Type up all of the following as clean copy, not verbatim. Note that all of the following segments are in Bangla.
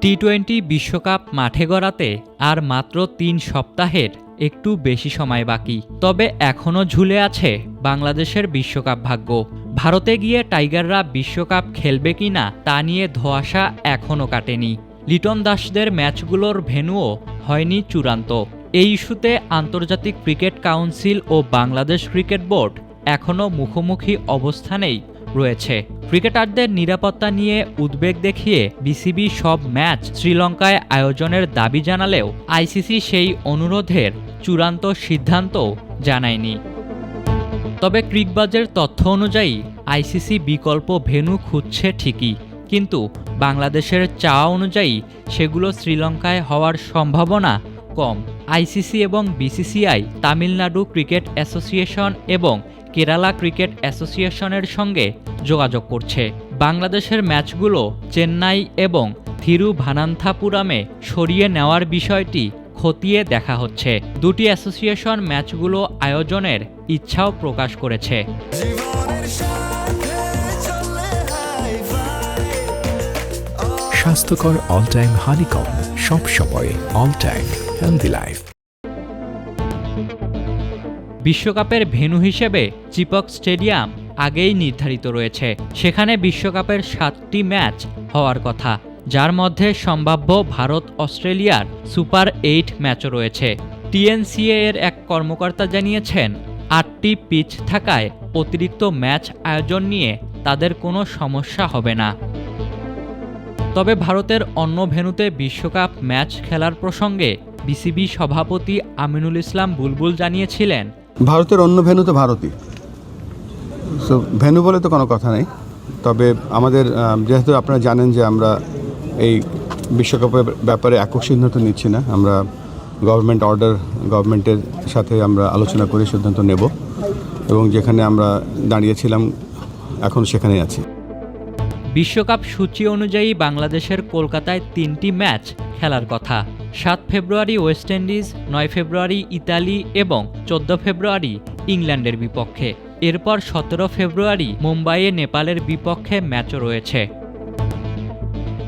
টি-20 বিশ্বকাপ মাঠে গড়াতে আর মাত্র ৩ সপ্তাহের একটু বেশি সময় বাকি। তবে এখনও ঝুলে আছে বাংলাদেশের বিশ্বকাপ ভাগ্য। ভারতে গিয়ে টাইগাররা বিশ্বকাপ খেলবে কিনা তা নিয়ে ধোঁয়াশা এখনও কাটেনি। লিটন দাসদের ম্যাচগুলোর ভেন্যুও হয়নি চূড়ান্ত। এই ইস্যুতে আন্তর্জাতিক ক্রিকেট কাউন্সিল ও বাংলাদেশ ক্রিকেট বোর্ড এখনও মুখোমুখি অবস্থানেই রয়েছে। ক্রিকেটারদের নিরাপত্তা নিয়ে উদ্বেগ দেখিয়ে বিসিবি সব ম্যাচ শ্রীলঙ্কায় আয়োজনের দাবি জানালেও আইসিসি সেই অনুরোধের চূড়ান্ত সিদ্ধান্ত জানায়নি। তবে ক্রিকবাজের তথ্য অনুযায়ী আইসিসি বিকল্প ভেন্যু খুঁজছে ঠিকই, কিন্তু বাংলাদেশের চাওয়া অনুযায়ী সেগুলো শ্রীলঙ্কায় হওয়ার সম্ভাবনা কম। আইসিসি এবং বিসিসিআই তামিলনাড়ু ক্রিকেট অ্যাসোসিয়েশন এবং কেরালা ক্রিকেট অ্যাসোসিয়েশনের সঙ্গে যোগাযোগ করছে। বাংলাদেশের ম্যাচগুলো চেন্নাই এবং থিরুভানান্থাপুরামে সরিয়ে নেওয়ার বিষয়টি খতিয়ে দেখা হচ্ছে। দুটি অ্যাসোসিয়েশন ম্যাচগুলো আয়োজনের ইচ্ছাও প্রকাশ করেছে। স্বাস্থ্যকর অল টাইম হানিকম, সব সময় অল টাইম হেলদি লাইফ। বিশ্বকাপের ভেন্যু হিসেবে চিপক স্টেডিয়াম আগেই নির্ধারিত রয়েছে। সেখানে বিশ্বকাপের 7টি ম্যাচ হওয়ার কথা, যার মধ্যে সম্ভাব্য ভারত অস্ট্রেলিয়ার সুপার 8 ম্যাচও রয়েছে। টিএনসিএ এর এক কর্মকর্তা জানিয়েছেন, 8টি পিচ থাকায় অতিরিক্ত ম্যাচ আয়োজন নিয়ে তাদের কোনো সমস্যা হবে না। তবে ভারতের অন্য ভেন্যুতে বিশ্বকাপ ম্যাচ খেলার প্রসঙ্গে বিসিবি সভাপতি আমিনুল ইসলাম বুলবুল জানিয়েছিলেন, ভারতের অন্য ভেন্যু তো ভারতই, সো ভেন্যু বলে তো কোনো কথা নেই। তবে আমাদের যেহেতু আপনারা জানেন যে আমরা এই বিশ্বকাপের ব্যাপারে একক সিদ্ধান্ত নিচ্ছি না, আমরা গভর্নমেন্টের সাথে আমরা আলোচনা করে সিদ্ধান্ত নেব এবং যেখানে আমরা দাঁড়িয়েছিলাম এখন সেখানেই আছি। বিশ্বকাপ সূচি অনুযায়ী বাংলাদেশের কলকাতায় 3টি ম্যাচ খেলার কথা। 7 ফেব্রুয়ারি ওয়েস্ট ইন্ডিজ, 9 ফেব্রুয়ারি ইতালি এবং 14 ফেব্রুয়ারি ইংল্যান্ডের বিপক্ষে। এরপর 17 ফেব্রুয়ারি মুম্বাইয়ে নেপালের বিপক্ষে ম্যাচও রয়েছে।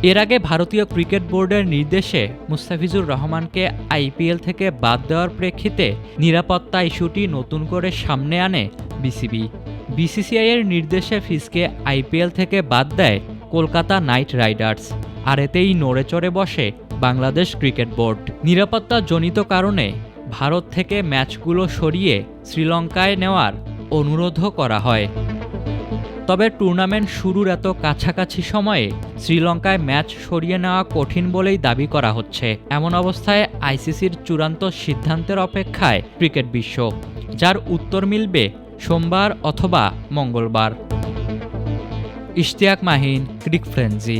এর আগে ভারতীয় ক্রিকেট বোর্ডের নির্দেশে মুস্তাফিজুর রহমানকে আইপিএল থেকে বাদ দেওয়ার প্রেক্ষিতে নিরাপত্তা ইস্যুটি নতুন করে সামনে আনে বিসিবি। বিসিসিআইয়ের নির্দেশে ফিজকে আইপিএল থেকে বাদ দেয় কলকাতা নাইট রাইডার্স, আর এতেই নড়েচড়ে বসে বাংলাদেশ ক্রিকেট বোর্ড। নিরাপত্তাজনিত কারণে ভারত থেকে ম্যাচগুলো সরিয়ে শ্রীলঙ্কায় নেওয়ার অনুরোধও করা হয়। তবে টুর্নামেন্ট শুরুর এত কাছাকাছি সময়ে শ্রীলঙ্কায় ম্যাচ সরিয়ে নেওয়া কঠিন বলেই দাবি করা হচ্ছে। এমন অবস্থায় আইসিসির চূড়ান্ত সিদ্ধান্তের অপেক্ষায় ক্রিকেট বিশ্ব, যার উত্তর মিলবে সোমবার অথবা মঙ্গলবার। ইশতিয়াক মাহিন, ক্রিক ফ্রেন্জি।